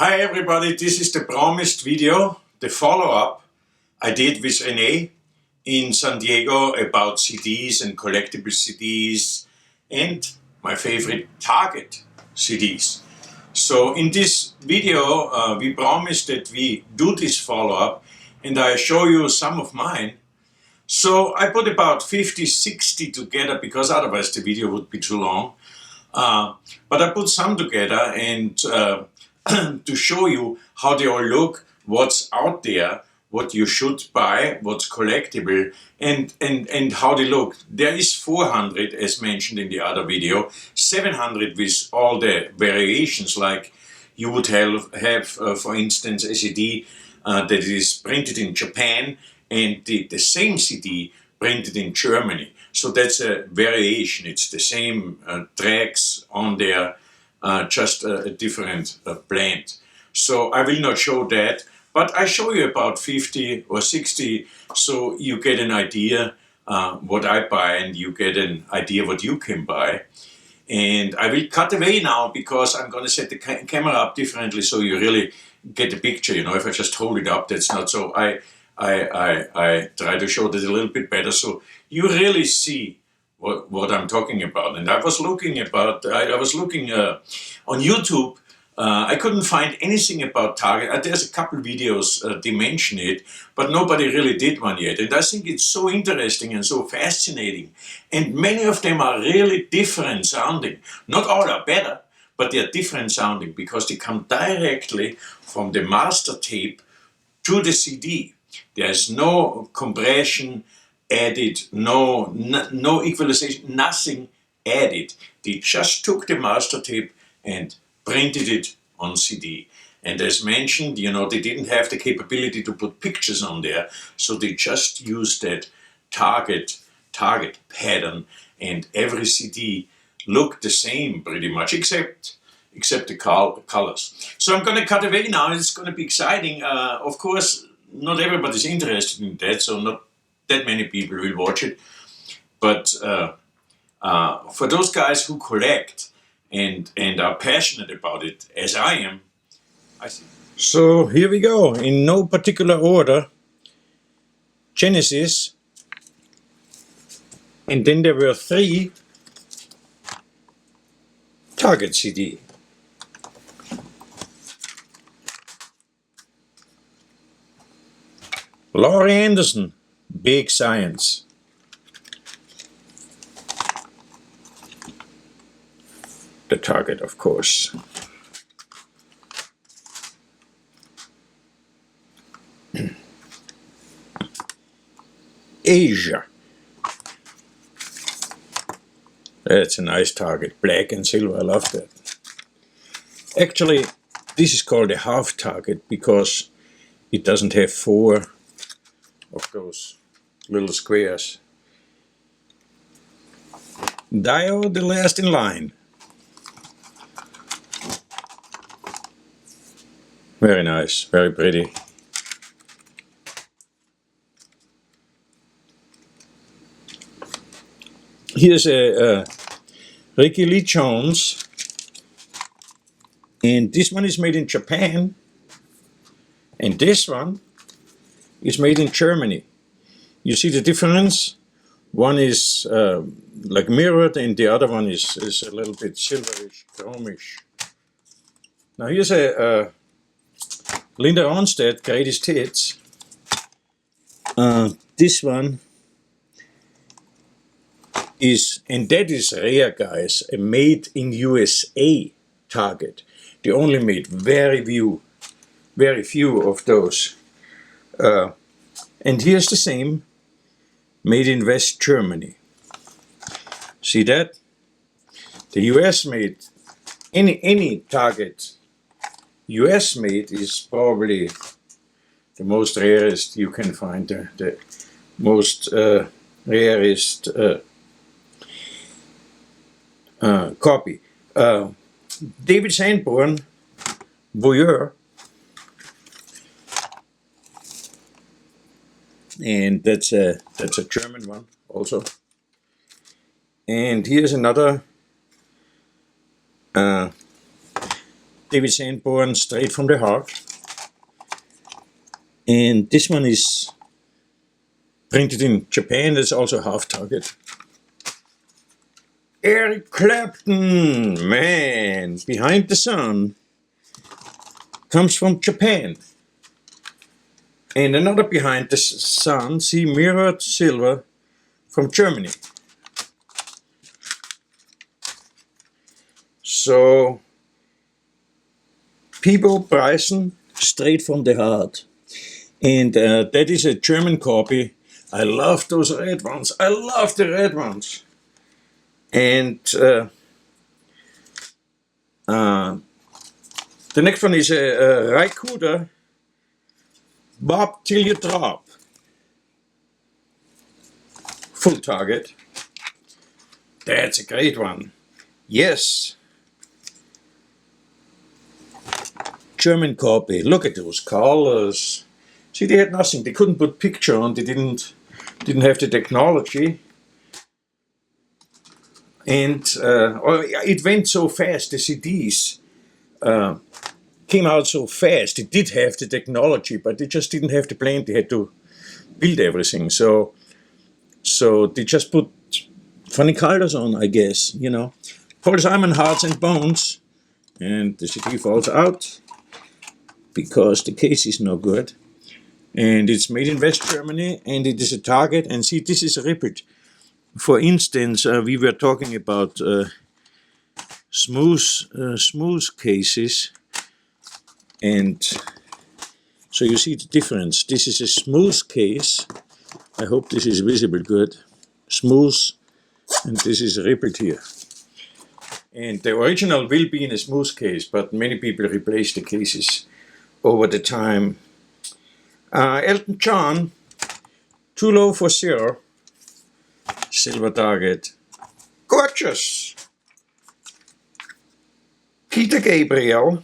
Hi everybody, this is the promised video, the follow-up I did with Rene in San Diego about CDs and collectible CDs and my favorite Target CDs. So in this video we promised that we do this follow-up and I show you some of mine. So I put about 50-60 together because otherwise the video would be too long. But I put some together and to show you how they all look, what's out there, what you should buy, what's collectible, and how they look. There is 400 as mentioned in the other video, 700 with all the variations, like you would have for instance a CD that is printed in Japan and the same CD printed in Germany. So that's a variation. It's the same tracks on there, just a different blend. So I will not show that, but I show you about 50 or 60 so you get an idea what I buy and you get an idea what you can buy. And I will cut away now because I'm going to set the camera up differently so you really get the picture. You know, if I just hold it up, that's not so. I try to show that a little bit better so you really see what I'm talking about. And I was looking on YouTube. I couldn't find anything about Target. There's a couple videos they mention it, but nobody really did one yet. And I think it's so interesting and so fascinating. And many of them are really different sounding. Not all are better, but they're different sounding because they come directly from the master tape to the CD. There's no compression added, no equalization, nothing added. They just took the master tape and printed it on CD. And as mentioned, you know, they didn't have the capability to put pictures on there, so they just used that target pattern, and every CD looked the same pretty much, except the colors. So I'm going to cut away now. It's going to be exciting. Of course, not everybody's interested in that, so not that many people will watch it. But for those guys who collect and are passionate about it, as I am, I see. So here we go, in no particular order. Genesis, and then there were 3 Target CD. Laurie Anderson, Big Science. The Target, of course. Asia. That's a nice Target, black and silver, I love that. Actually, this is called a half Target because it doesn't have 4 of those little squares. Dio, the last in line. Very nice, very pretty. Here's a Ricky Lee Jones, and this one is made in Japan, and this one is made in Germany. You see the difference? One is like mirrored and the other one is a little bit silverish, chromish. Now here's a Linda Ronstadt, Greatest Hits. This one is, and that is rare guys, a made in USA Target. They only made very few of those. And here's the same, made in West Germany. See that? The US made, any Target US made is probably the most rarest you can find, the most rarest copy. David Sanborn, Voyeur, and that's a German one also. And here's another David Sanborn, Straight from the Heart. And this one is printed in Japan. It's also half target. Eric Clapton, man, Behind the Sun, comes from Japan. And another Behind the Sun, see, mirrored silver, from Germany. So, Pipo Bryson, Straight from the Heart. And that is a German copy. I love those red ones. I love the red ones. And the next one is a Raikuda, Bob Till You Drop. Full target. That's a great one. Yes. German copy. Look at those colors. See, they had nothing. They couldn't put picture on. They didn't have the technology. And it went so fast. The CDs came out so fast. It did have the technology, but they just didn't have the plane. They had to build everything. So they just put funny colors on, I guess, you know. Paul Simon, Hearts and Bones. And the CD falls out because the case is no good. And it's made in West Germany, and it is a target. And see, this is a rippled. For instance, we were talking about smooth cases, and so you see the difference. This is a smooth case. I hope this is visible good. Smooth, and this is rippled here. And the original will be in a smooth case, but many people replace the cases over the time. Elton John, Too Low for Zero, silver target. Gorgeous. Peter Gabriel,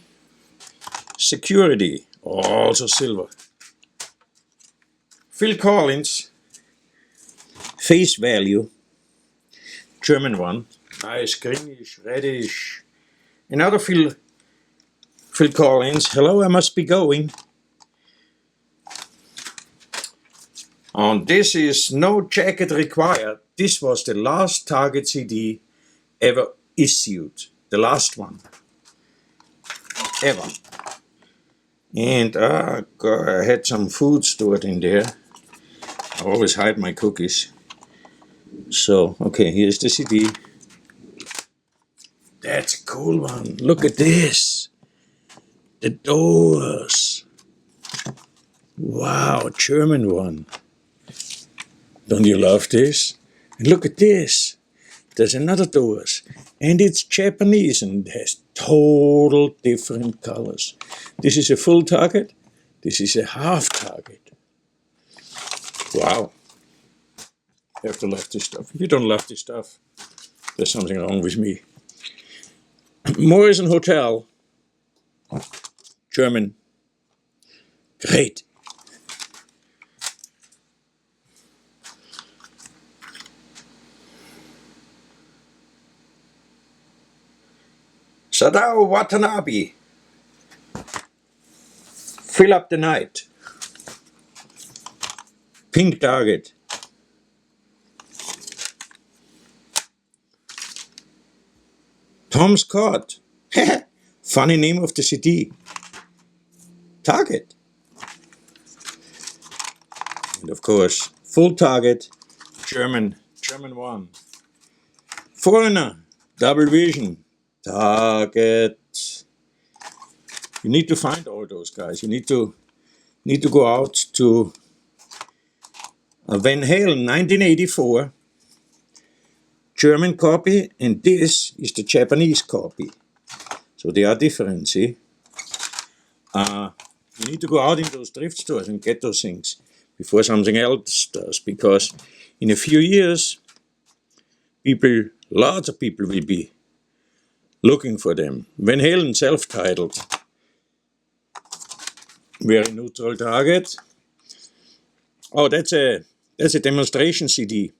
Security, also silver. Phil Collins, Face Value, German one. Nice, greenish, reddish. Another Phil Collins, Hello, I Must Be Going. And this is No Jacket Required. This was the last Target CD ever issued. The last one. Ever. And I had some food stored in there. I always hide my cookies. So, okay, here's the CD. That's a cool one. Look at this. The Doors. Wow, German one. Don't you love this? And look at this. There's another Doors. And it's Japanese and it has total different colors. This is a full target. This is a half target. Wow. You have to love this stuff. If you don't love this stuff, there's something wrong with me. Morrison Hotel. German. Great. Sadao Watanabe, Fill Up the Night, pink target. Tom Scott, funny name of the CD, Target. And of course, full target, German one. Foreigner, Double Vision, Target. You need to find all those guys. You need to go out to Van Halen 1984, German copy, and this is the Japanese copy. So they are different, see? You need to go out in those thrift stores and get those things before something else does, because in a few years, lots of people will be looking for them. Van Halen self-titled, very neutral target. Oh, that's a demonstration CD.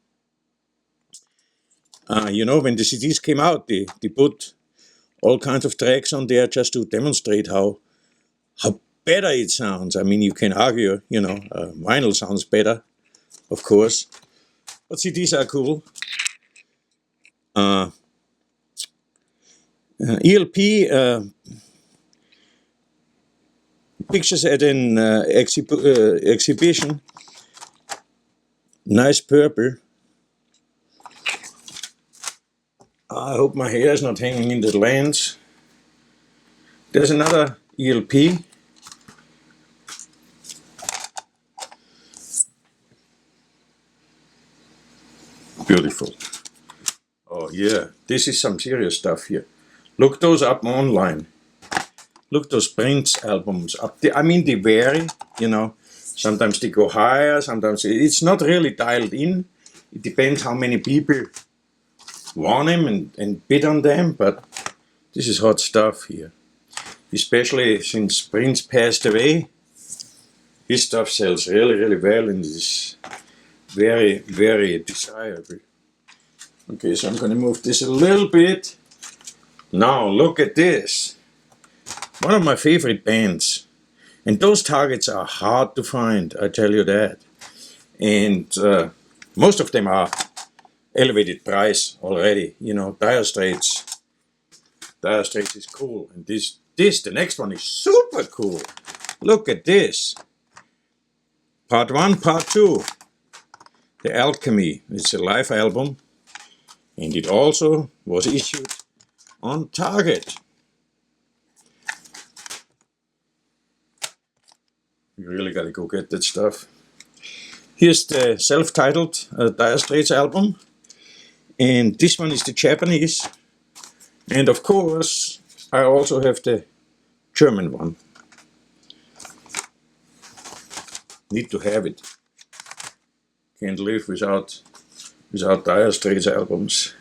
You know, when the CDs came out, they put all kinds of tracks on there just to demonstrate how better it sounds. I mean, you can argue, you know, vinyl sounds better, of course, but CDs are cool. ELP pictures at an exhibition. Nice purple. I hope my hair is not hanging in the lens. There's another ELP. Beautiful. Oh yeah, this is some serious stuff here. Look those up online. Look those Prince albums up. I mean, they vary, you know. Sometimes they go higher, sometimes it's not really dialed in. It depends how many people want them and bid on them, but this is hot stuff here. Especially since Prince passed away, his stuff sells really, really well and is very, very desirable. Okay, so I'm going to move this a little bit. Now look at this. One of my favorite bands. And those targets are hard to find, I tell you that. And most of them are elevated price already. You know, Dire Straits. Dire Straits is cool. And this, the next one is super cool. Look at this. Part 1, Part 2. The Alchemy. It's a live album. And it also was issued on Target. You really gotta go get that stuff. Here's the self-titled Dire Straits album. And this one is the Japanese. And of course, I also have the German one. Need to have it. Can't live without Dire Straits albums.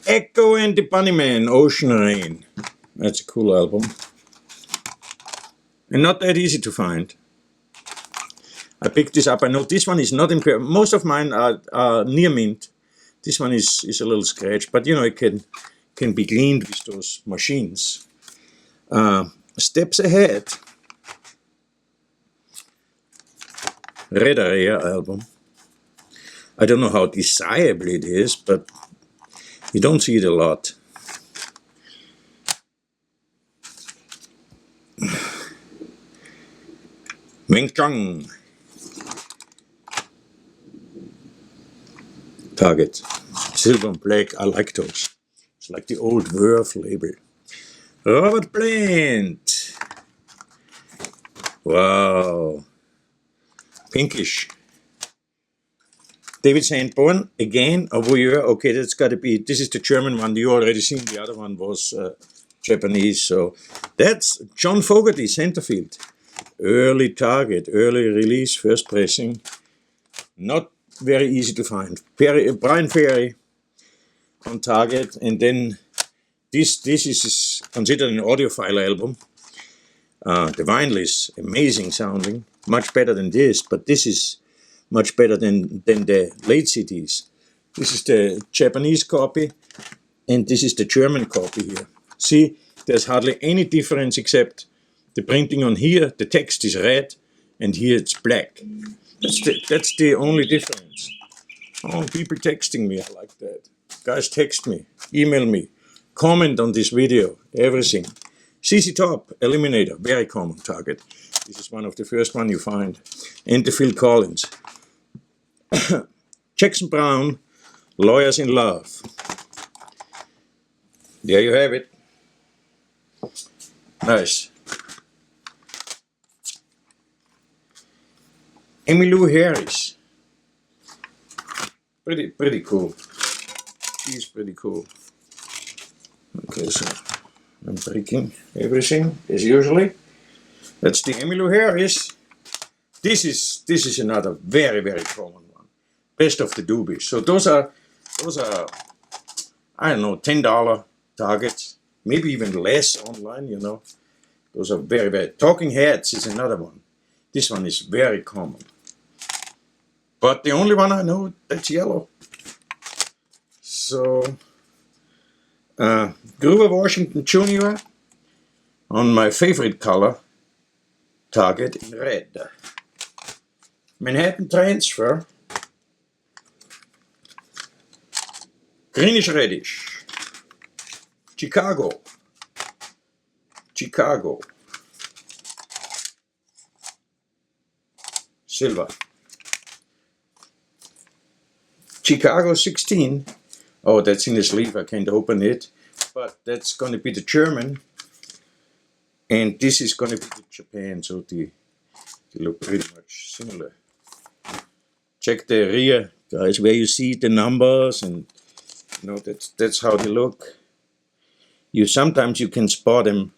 Echo and the Bunnymen, Ocean Rain. That's a cool album. And not that easy to find. I picked this up. I know this one is not in. Most of mine are near mint. This one is a little scratched, but you know, it can be cleaned with those machines. Steps Ahead. Red Area album. I don't know how desirable it is, but you don't see it a lot. Wing Chun. Target. Silver and black, I like those. It's like the old Verve label. Robert Plant. Wow. Pinkish. David Sanborn, again, a voyeur. Okay, that's got to be, this is the German one. You already seen, the other one was Japanese. So that's John Fogerty, Centerfield. Early Target, early release, first pressing. Not very easy to find. Brian Ferry on Target, and then this is considered an audiophile album. The vinyl is amazing sounding, much better than this, but this is much better than the late CDs. This is the Japanese copy, and this is the German copy here. See, there's hardly any difference except the printing on here, the text is red, and here it's black. That's the only difference. Oh, people texting me, I like that. Guys, text me, email me, comment on this video, everything. CC Top, Eliminator, very common Target. This is one of the first one you find. And the Phil Collins. Jackson Browne, Lawyers in Love. There you have it. Nice. Emmylou Harris. Pretty cool. She's pretty cool. Okay, so I'm breaking everything as usually. That's the Emmylou Harris. This is another very, very common one. Best of the Doobies. So those are I don't know, $10 Targets, maybe even less online, you know. Those are very, very. Talking Heads is another one. This one is very common. But the only one I know that's yellow. So Grover Washington Jr. on my favorite color, target in red. Manhattan Transfer, greenish reddish. Chicago, silver. Chicago 16. Oh, that's in the sleeve, I can't open it. But that's going to be the German. And this is going to be the Japan, so they look pretty much similar. Check the rear, guys, where you see the numbers, and you know that's how they look. Sometimes you can spot them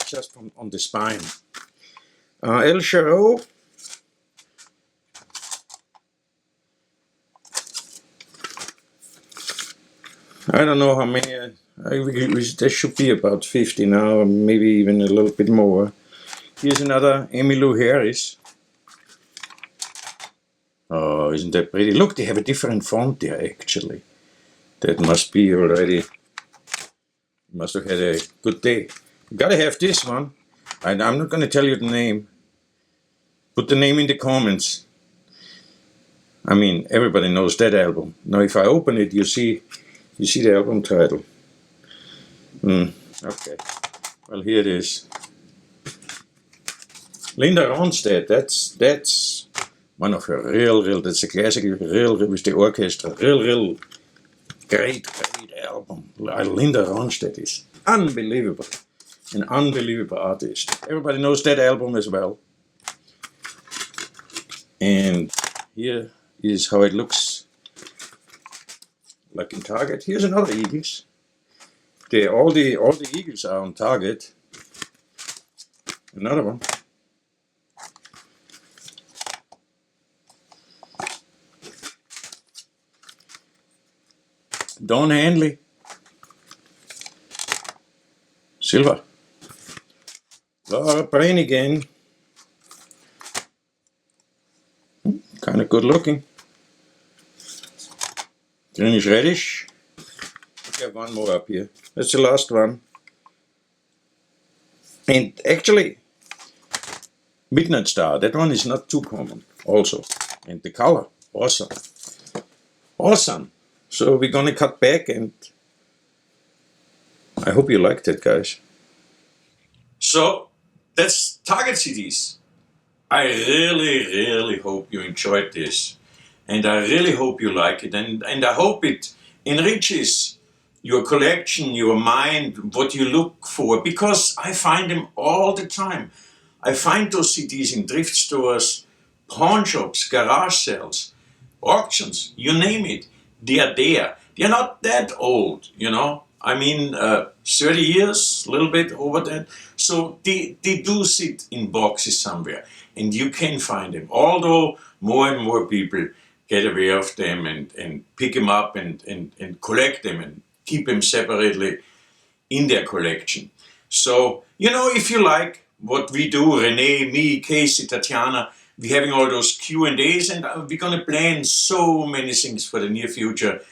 just on the spine. El Charo. I don't know how many. There should be about 50 now, maybe even a little bit more. Here's another Emmylou Harris. Oh, isn't that pretty? Look, they have a different font there, actually. That must be already. Must have had a good day. Gotta have this one. I'm not going to tell you the name. Put the name in the comments. I mean, everybody knows that album. Now, if I open it, you see the album title. Okay. Well, here it is. Linda Ronstadt. That's one of her real. That's a classic. Real with the orchestra. Real great album. Linda Ronstadt is unbelievable. An unbelievable artist. Everybody knows that album as well. And here is how it looks like in Target. Here's another Eagles. All the Eagles are on Target. Another one. Don Henley. Silver. Laura Branigan. Kind of good looking. Greenish reddish. I have one more up here. That's the last one. And actually, Midnight Star, that one is not too common also. And the color, awesome. Awesome. So we're gonna cut back, and I hope you liked it, guys. So that's Target CDs. I really hope you enjoyed this, and I really hope you like it, and I hope it enriches your collection, your mind, what you look for, because I find them all the time. I find those CDs in thrift stores, pawn shops, garage sales, auctions, you name it. They are there. They are not that old, you know. I mean, 30 years, a little bit over that. So they do sit in boxes somewhere, and you can find them. Although more and more people get aware of them and pick them up and collect them and keep them separately in their collection. So, you know, if you like what we do, Renee, me, Casey, Tatiana, we're having all those Q&As, and we're going to plan so many things for the near future.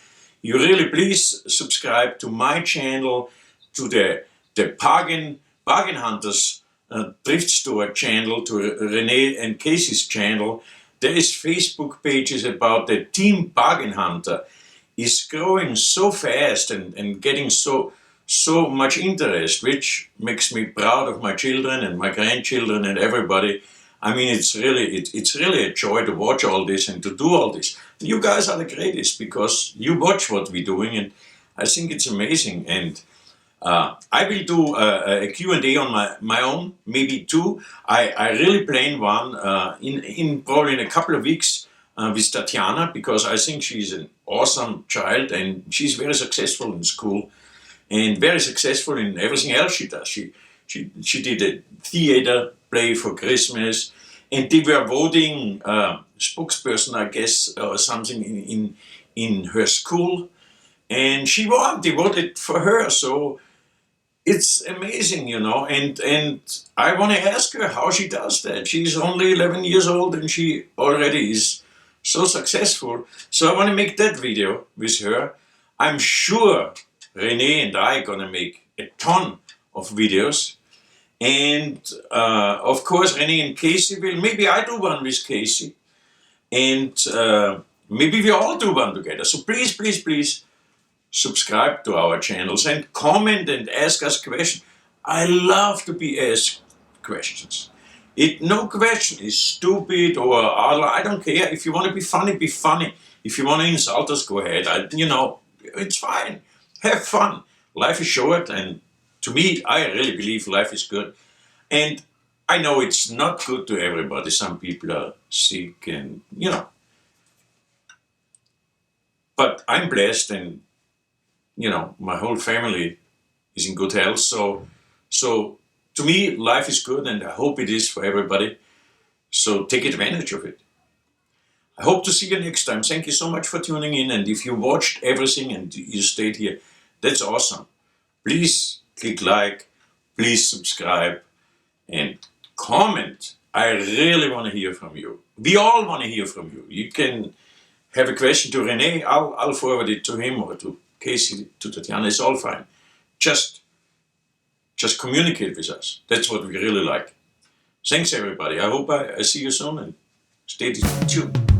You really please subscribe to my channel, to the BargainHunters thrift store channel, to Renee and Casey's channel. There is Facebook pages about the Team Bargain Hunter is growing so fast and getting so much interest, which makes me proud of my children and my grandchildren and everybody. I mean, it's really a joy to watch all this and to do all this. You guys are the greatest because you watch what we're doing, and I think it's amazing. And I will do a Q&A on my own, maybe two. I really plan one in probably in a couple of weeks with Tatiana, because I think she's an awesome child and she's very successful in school and very successful in everything else she does. She did a theater play for Christmas, and they were voting spokesperson, I guess, or something in her school, and she won. They voted for her, so it's amazing, you know. And I want to ask her how she does that. She's only 11 years old and she already is so successful. So I want to make that video with her. I'm sure Rene and I are gonna make a ton of videos. And of course, Rene and Casey will, maybe I do one with Casey. And maybe we all do one together. So please, please, please subscribe to our channels and comment and ask us questions. I love to be asked questions. No question is stupid or I don't care. If you want to be funny, be funny. If you want to insult us, go ahead. It's fine. Have fun. Life is short, and to me, I really believe life is good. And I know it's not good to everybody. Some people are sick and, But I'm blessed, and, my whole family is in good health. So to me, life is good, and I hope it is for everybody. So take advantage of it. I hope to see you next time. Thank you so much for tuning in. And if you watched everything and you stayed here, that's awesome. Please click like, please subscribe, and comment. I really want to hear from you. We all want to hear from you. You can have a question to Rene. I'll forward it to him, or to Casey, to Tatiana. It's all fine. Just communicate with us. That's what we really like. Thanks, everybody. I hope I see you soon, and stay tuned.